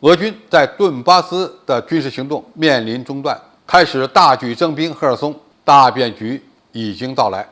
俄军在顿巴斯的军事行动面临中断，开始大举征兵赫尔松，大变局已经到来。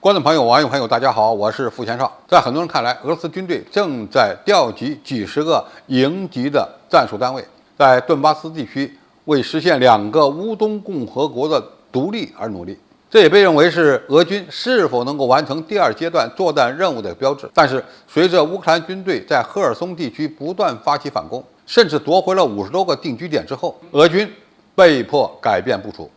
观众朋友、网友朋友，大家好，我是付前少。在很多人看来，俄罗斯军队正在调集几十个营级的战术单位，在顿巴斯地区为实现2个乌东共和国的独立而努力。这也被认为是俄军是否能够完成第2阶段作战任务的标志。但是，随着乌克兰军队在赫尔松地区不断发起反攻，甚至夺回了50多个定居点之后，俄军被迫改变部署，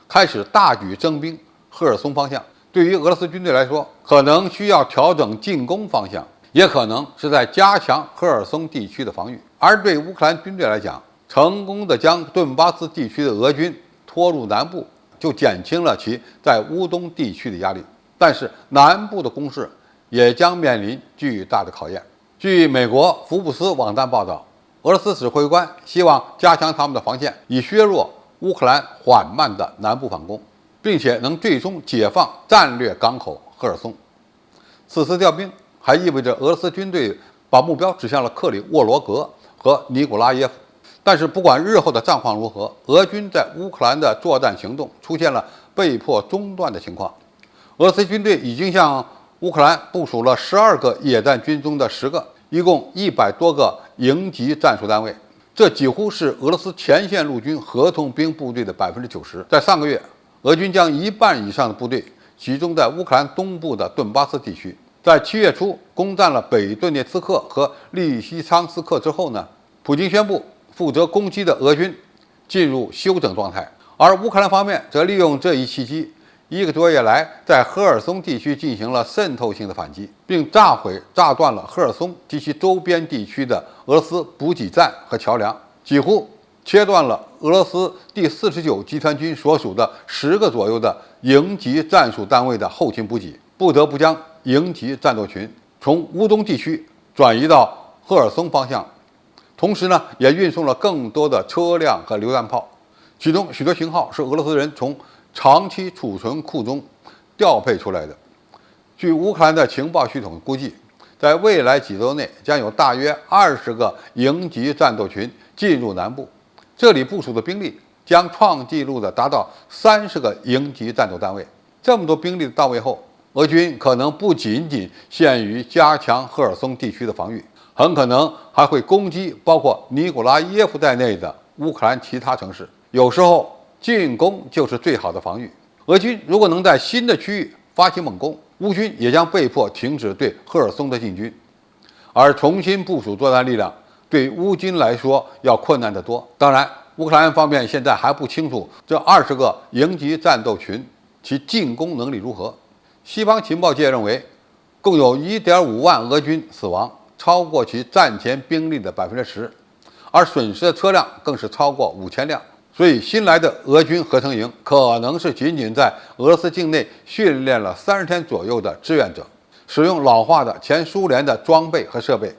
开始大举征兵赫尔松方向。对于俄罗斯军队来说，可能需要调整进攻方向，也可能是在加强赫尔松地区的防御。而对乌克兰军队来讲，成功的将顿巴斯地区的俄军拖入南部，就减轻了其在乌东地区的压力。但是南部的攻势也将面临巨大的考验。据美国福布斯网站报道，俄罗斯指挥官希望加强他们的防线，以削弱乌克兰缓慢的南部反攻，并且能最终解放战略港口赫尔松。此次调兵还意味着俄罗斯军队把目标指向了克里沃罗格和尼古拉耶夫。但是不管日后的战况如何，俄军在乌克兰的作战行动出现了被迫中断的情况。俄罗斯军队已经向乌克兰部署了12个野战军中的10个，一共100多个营级战术单位，这几乎是俄罗斯前线陆军合同兵部队的90%。在上个月，俄军将1半以上的部队集中在乌克兰东部的顿巴斯地区。在7月初攻占了北顿涅茨克和利西昌斯克之后呢，普京宣布负责攻击的俄军进入休整状态，而乌克兰方面则利用这一契机，1个多月来在赫尔松地区进行了渗透性的反击，并炸断了赫尔松及其周边地区的俄罗斯补给站和桥梁，几乎切断了俄罗斯第49集团军所属的10个左右的营级战术单位的后勤补给，不得不将营级战斗群从乌东地区转移到赫尔松方向。同时呢，也运送了更多的车辆和榴弹炮，其中许多型号是俄罗斯人从长期储存库中调配出来的。据乌克兰的情报系统估计，在未来几周内将有大约20个营级战斗群进入南部，这里部署的兵力将创纪录的达到30个营级战斗单位。这么多兵力到位后，俄军可能不仅仅限于加强赫尔松地区的防御，很可能还会攻击包括尼古拉耶夫在内的乌克兰其他城市。有时候进攻就是最好的防御。俄军如果能在新的区域发起猛攻，乌军也将被迫停止对赫尔松的进军，而重新部署作战力量对乌军来说要困难得多。当然，乌克兰方面现在还不清楚这20个营级战斗群其进攻能力如何。西方情报界认为，共有1.5万俄军死亡，超过其战前兵力的10%，而损失的车辆更是超过5000辆。所以，新来的俄军合成营可能是仅仅在俄罗斯境内训练了30天左右的志愿者，使用老化的前苏联的装备和设备。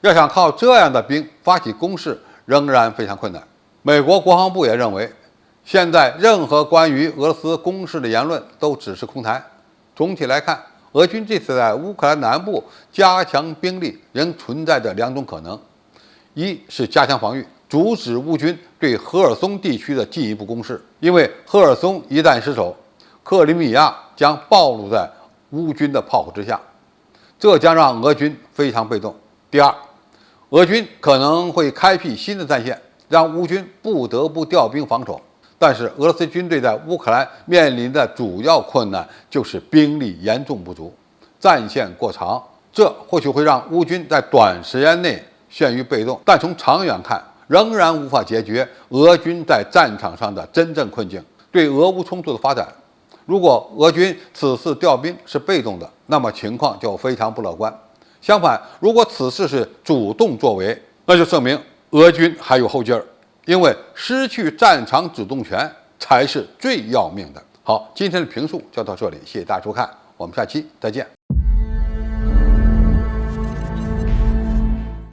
要想靠这样的兵发起攻势，仍然非常困难。美国国防部也认为，现在任何关于俄罗斯攻势的言论都只是空谈。总体来看，俄军这次在乌克兰南部加强兵力仍存在着2种可能：一是加强防御，阻止乌军对赫尔松地区的进一步攻势，因为赫尔松一旦失守，克里米亚将暴露在乌军的炮火之下，这将让俄军非常被动。第二，俄军可能会开辟新的战线，让乌军不得不调兵防守。但是俄罗斯军队在乌克兰面临的主要困难就是兵力严重不足，战线过长，这或许会让乌军在短时间内陷于被动，但从长远看，仍然无法解决俄军在战场上的真正困境。对俄乌冲突的发展，如果俄军此次调兵是被动的，那么情况就非常不乐观。相反，如果此次是主动作为，那就证明俄军还有后劲儿。因为失去战场主动权才是最要命的。好，今天的评述就到这里，谢谢大家收看，我们下期再见。